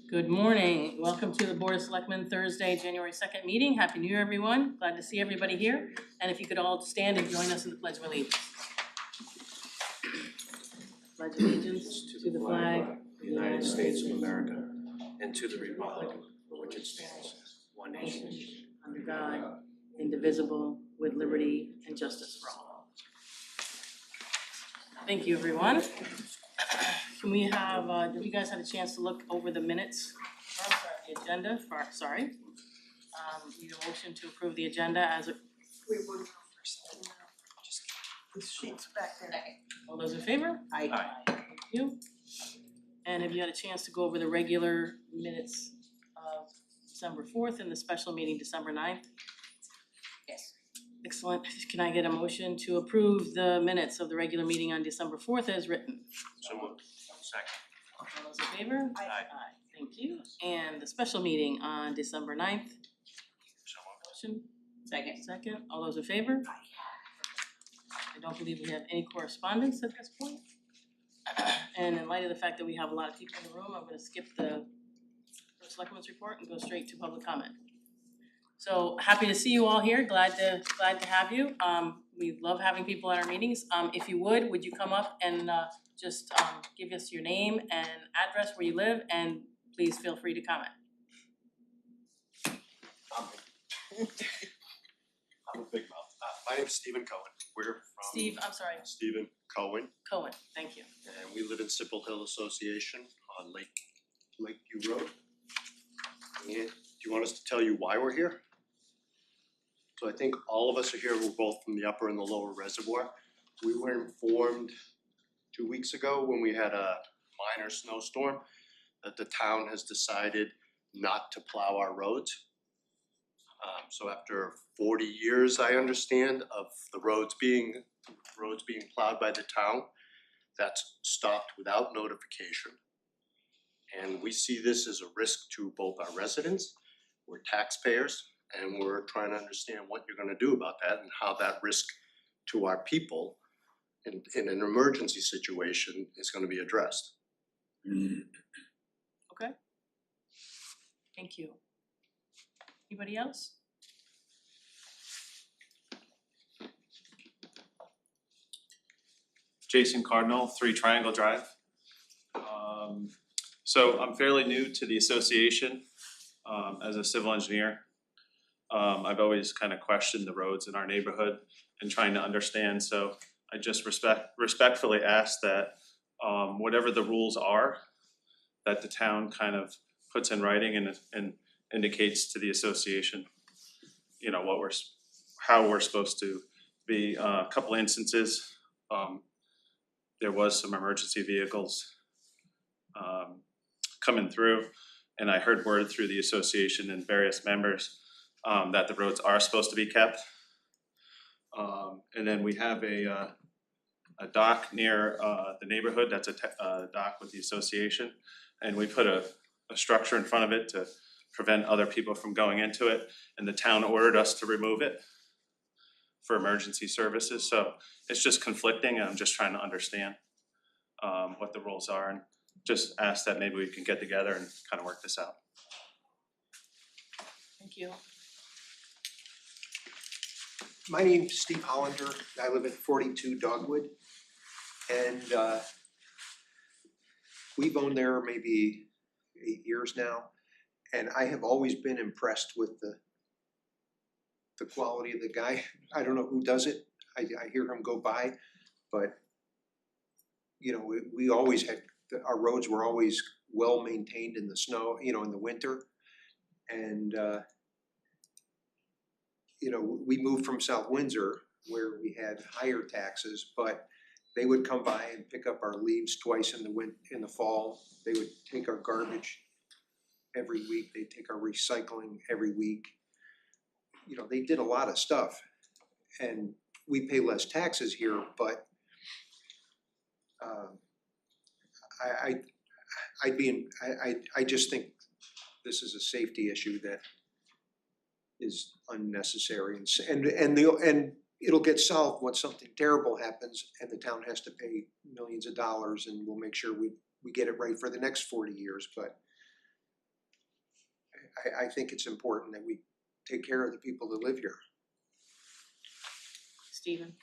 Good morning. Welcome to the Board of Selectmen Thursday, January 2nd meeting. Happy New Year, everyone. Glad to see everybody here. And if you could all stand and join us in the Pledge of Allegiance. Pledge allegiance to the flag of the United States of America and to the republic for which it stands, one nation, under God, indivisible, with liberty and justice for all. Thank you, everyone. Can we have, did you guys have a chance to look over the minutes, the agenda for, need a motion to approve the agenda as it. We would go first. The sheet's back there. All those in favor? Aye. Thank you. And have you had a chance to go over the regular minutes of December 4th and the special meeting December 9th? Yes. Excellent. Can I get a motion to approve the minutes of the regular meeting on December 4th as written? So moved. Second. All those in favor? Aye. Aye. Thank you. And the special meeting on December 9th? So moved. Motion? Second. Second. All those in favor? I don't believe we have any correspondence at this point. And in light of the fact that we have a lot of people in the room, I'm gonna skip the first selectmen's report and go straight to public comment. So happy to see you all here, glad to have you. We love having people at our meetings. If you would you come up and just give us your name and address where you live, and please feel free to comment. I'm a big mouth. My name's Stephen Cohen. We're from Steve, I'm sorry, Stephen Cohen, Cohen, thank you. and we live in Simple Hill Association on Lakeview Road. And do you want us to tell you why we're here? So I think all of us are here. We're both from the upper and the lower reservoir. We were informed 2 weeks ago when we had a minor snowstorm that the town has decided not to plow our roads. So after 40 years, I understand, of the roads being plowed by the town, that's stopped without notification. And we see this as a risk to both our residents, we're taxpayers, and we're trying to understand what you're gonna do about that and how that risk to our people in an emergency situation is gonna be addressed. Okay. Thank you. Anybody else? Jason Cardinal, 3 Triangle Drive. So I'm fairly new to the association as a civil engineer. I've always kind of questioned the roads in our neighborhood and trying to understand, so I just respectfully ask that whatever the rules are, that the town kind of puts in writing and indicates to the association, you know, how we're supposed to be. A couple instances, there was some emergency vehicles coming through, and I heard word through the association and various members that the roads are supposed to be kept. And then we have a dock near the neighborhood, that's a dock with the association, and we put a structure in front of it to prevent other people from going into it, and the town ordered us to remove it for emergency services, so it's just conflicting, and I'm just trying to understand what the rules are, and just ask that maybe we can get together and kind of work this out. Thank you. My name's Steve Hollander. I live at 42 Dogwood. And we've owned there maybe 8 years now. And I have always been impressed with the quality of the guy. I don't know who does it. I hear him go by, but you know, we always had, our roads were always well maintained in the snow, you know, in the winter. And you know, we moved from South Windsor where we had higher taxes, but they would come by and pick up our leaves twice in the fall. They would take our garbage every week. They'd take our recycling every week. You know, they did a lot of stuff, and we pay less taxes here, but I just think this is a safety issue that is unnecessary, and it'll get solved when something terrible happens and the town has to pay millions of dollars, and we'll make sure we get it right for the next 40 years, but I think it's important that we take care of the people that live here. Stephen?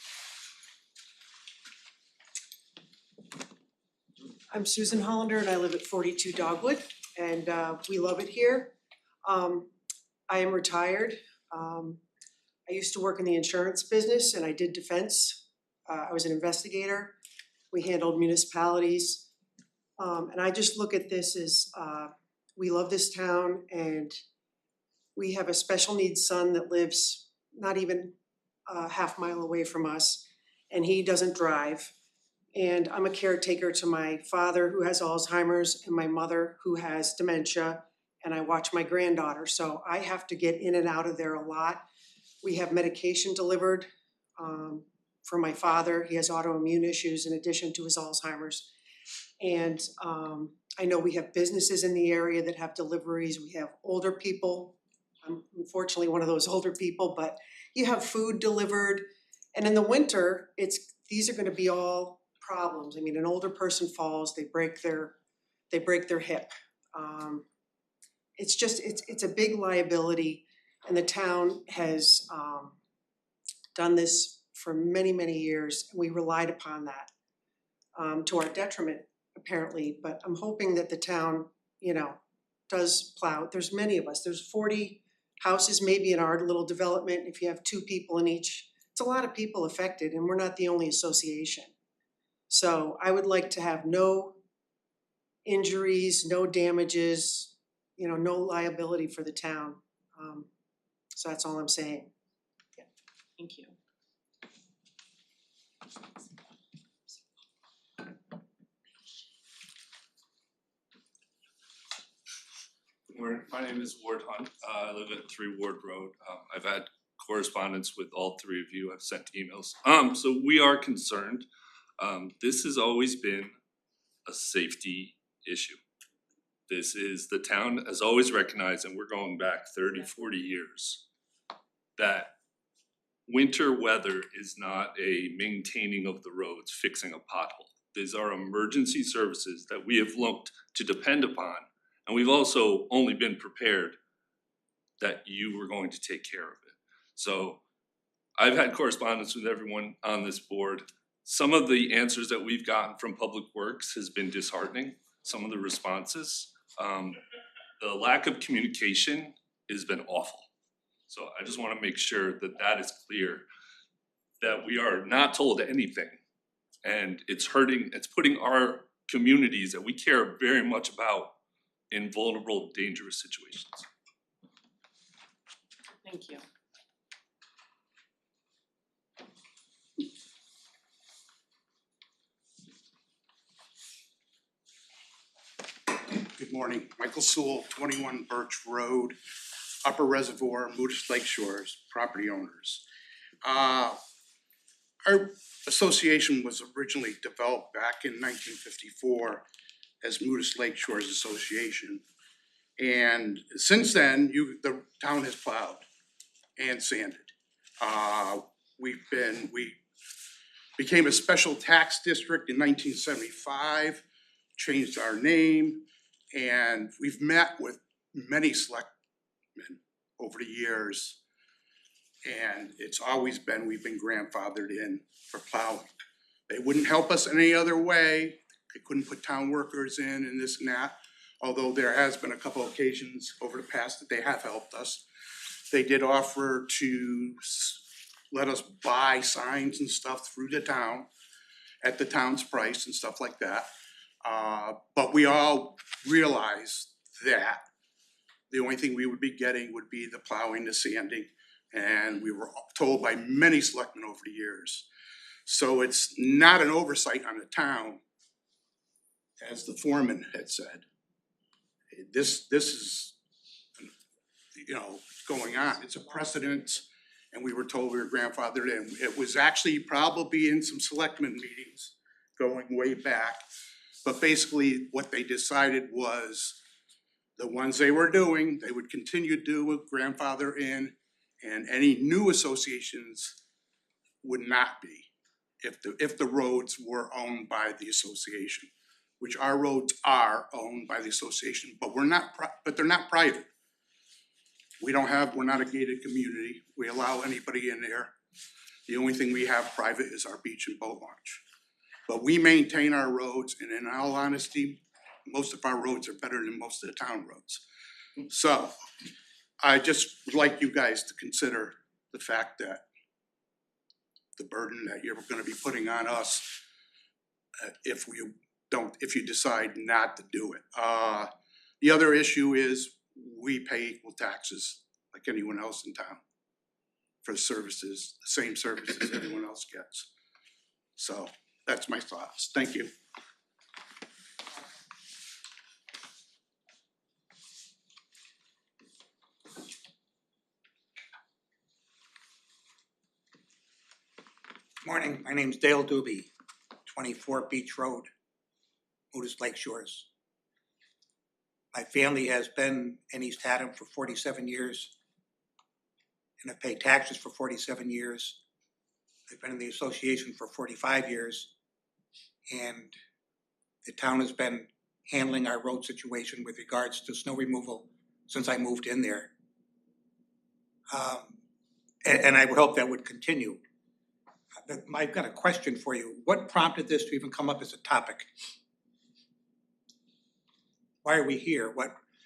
I'm Susan Hollander and I live at 42 Dogwood and we love it here. I am retired. I used to work in the insurance business and I did defense. I was an investigator. We handled municipalities. And I just look at this as we love this town and we have a special needs son that lives not even a half mile away from us and he doesn't drive. And I'm a caretaker to my father who has Alzheimer's and my mother who has dementia, and I watch my granddaughter, so I have to get in and out of there a lot. We have medication delivered for my father. He has autoimmune issues in addition to his Alzheimer's. And I know we have businesses in the area that have deliveries. We have older people. I'm unfortunately one of those older people, but you have food delivered. And in the winter, these are gonna be all problems. I mean, an older person falls, they break their hip. It's a big liability and the town has done this for many, many years and we relied upon that to our detriment apparently, but I'm hoping that the town, does plow. There's many of us, there's 40 houses maybe in our little development. If you have 2 people in each, it's a lot of people affected and we're not the only association. So I would like to have no injuries, no damages, no liability for the town. So that's all I'm saying. Thank you. My name is Ward Hunt. I live at 3 Ward Road. I've had correspondence with all 3 of you. I've sent emails. So we are concerned. This has always been a safety issue. The town has always recognized, and we're going back 30, 40 years, that winter weather is not a maintaining of the roads, fixing a pothole. These are emergency services that we have looked to depend upon. And we've also only been prepared that you were going to take care of it. So I've had correspondence with everyone on this board. Some of the answers that we've gotten from Public Works has been disheartening, some of the responses. The lack of communication has been awful. So I just wanna make sure that that is clear, that we are not told anything. And it's putting our communities that we care very much about in vulnerable, dangerous situations. Thank you. Good morning, Michael Sewell, 21 Birch Road, Upper Reservoir, Moodish Lake Shores, property owners. Our association was originally developed back in 1954 as Moodish Lake Shores Association. And since then, the town has plowed and sanded. We became a special tax district in 1975, changed our name, and we've met with many selectmen over the years. And it's always been, we've been grandfathered in for plowing. They wouldn't help us in any other way. They couldn't put town workers in and this and that. Although there has been a couple occasions over the past that they have helped us. They did offer to let us buy signs and stuff through the town at the town's price and stuff like that. But we all realized that the only thing we would be getting would be the plowing, the sanding, and we were told by many selectmen over the years. So it's not an oversight on the town, as the foreman had said. This is, going on. It's a precedent, and we were told we were grandfathered in. It was actually probably in some selectmen meetings going way back. But basically what they decided was the ones they were doing, they would continue to do with grandfather in, and any new associations would not be if the roads were owned by the association, which our roads are owned by the association, but they're not private. we're not a gated community, we allow anybody in there. The only thing we have private is our beach and boat launch. But we maintain our roads, and in all honesty, most of our roads are better than most of the town roads. So, I just would like you guys to consider the fact that the burden that you're gonna be putting on us if you decide not to do it. The other issue is we pay equal taxes like anyone else in town for services, the same services everyone else gets. So that's my thoughts. Thank you. Morning, my name's Dale Doobie, 24 Beach Road, Otis Lake Shores. My family has been in East Haddam for 47 years, and I've paid taxes for 47 years. I've been in the association for 45 years, and the town has been handling our road situation with regards to snow removal since I moved in there. And I would hope that would continue. I've got a question for you. What prompted this to even come up as a topic? Why are we here?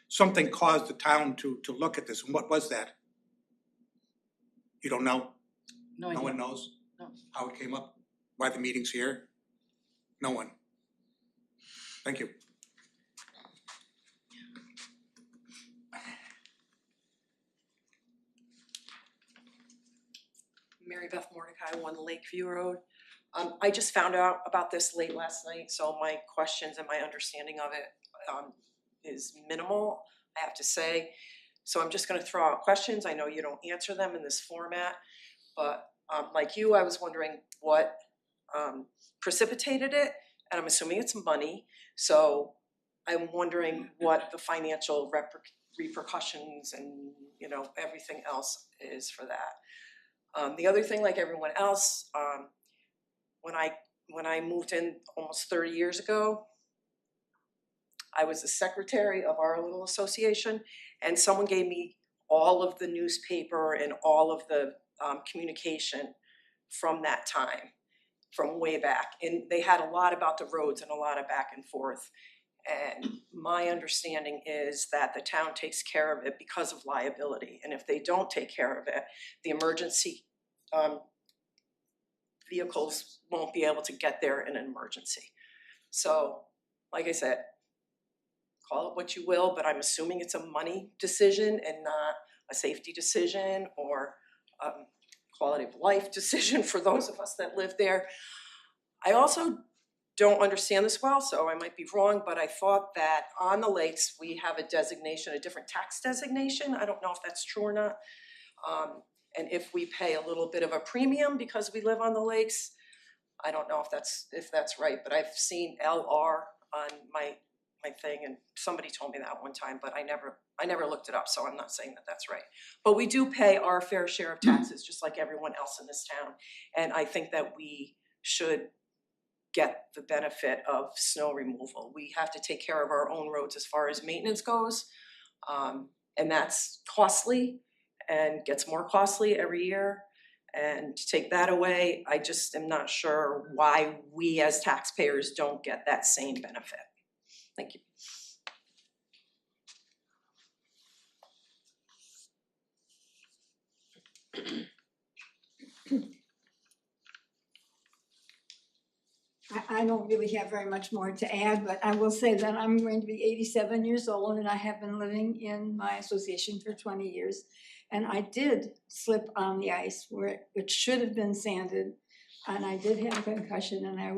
Something caused the town to look at this, and what was that? You don't know? No idea. No one knows? No. How it came up? Why the meeting's here? No one. Thank you. Mary Beth Mordecai, 1 Lakeview Road. I just found out about this late last night, so my questions and my understanding of it is minimal, I have to say. So I'm just gonna throw out questions. I know you don't answer them in this format, but like you, I was wondering what precipitated it, and I'm assuming it's money. So I'm wondering what the financial repercussions and, you know, everything else is for that. The other thing, like everyone else, when I moved in almost 30 years ago, I was the secretary of our little association, and someone gave me all of the newspaper and all of the communication from that time, from way back. And they had a lot about the roads and a lot of back and forth. And my understanding is that the town takes care of it because of liability. And if they don't take care of it, the emergency vehicles won't be able to get there in an emergency. So, like I said, call it what you will, but I'm assuming it's a money decision and not a safety decision or quality of life decision for those of us that live there. I also don't understand this well, so I might be wrong, but I thought that on the lakes, we have a designation, a different tax designation. I don't know if that's true or not. And if we pay a little bit of a premium because we live on the lakes, I don't know if that's right, but I've seen LR on my thing, and somebody told me that one time, but I never looked it up, so I'm not saying that that's right. But we do pay our fair share of taxes, just like everyone else in this town, and I think that we should get the benefit of snow removal. We have to take care of our own roads as far as maintenance goes, and that's costly and gets more costly every year. And to take that away, I just am not sure why we as taxpayers don't get that same benefit. Thank you. I don't really have very much more to add, but I will say that I'm going to be 87 years old and I have been living in my association for 20 years. And I did slip on the ice where it should have been sanded, and I did have a concussion, and I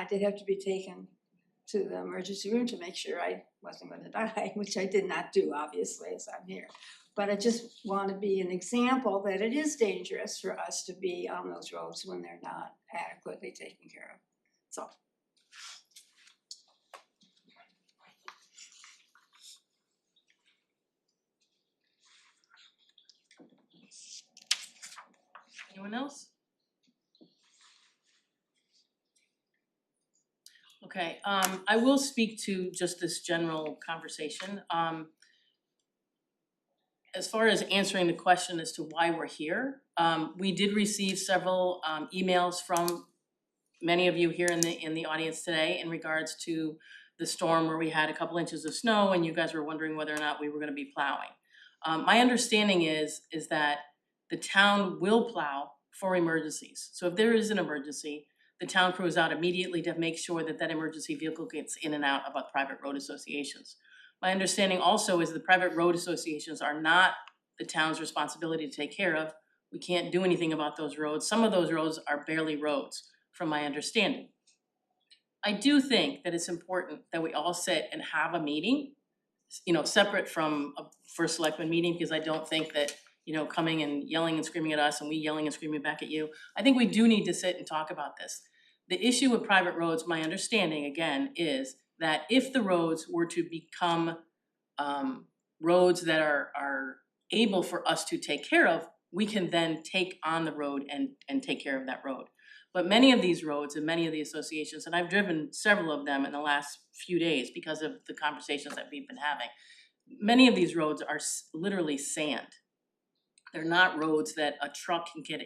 did have to be taken to the emergency room to make sure I wasn't going to die, which I did not do, obviously, as I'm here. But I just want to be an example that it is dangerous for us to be on those roads when they're not adequately taken care of. So. Anyone else? Okay, I will speak to just this general conversation. as far as answering the question as to why we're here, we did receive several emails from many of you here in the audience today in regards to the storm where we had a couple inches of snow and you guys were wondering whether or not we were gonna be plowing. My understanding is that the town will plow for emergencies. So if there is an emergency, the town crew is out immediately to make sure that that emergency vehicle gets in and out of our private road associations. My understanding also is the private road associations are not the town's responsibility to take care of. We can't do anything about those roads. Some of those roads are barely roads, from my understanding. I do think that it's important that we all sit and have a meeting, you know, separate from a first selectman meeting, because I don't think that, you know, coming and yelling and screaming at us and we yelling and screaming back at you, I think we do need to sit and talk about this. The issue with private roads, my understanding again, is that if the roads were to become roads that are able for us to take care of, we can then take on the road and take care of that road. But many of these roads and many of the associations, and I've driven several of them in the last few days because of the conversations that we've been having, many of these roads are literally sand. They're not roads that a truck can get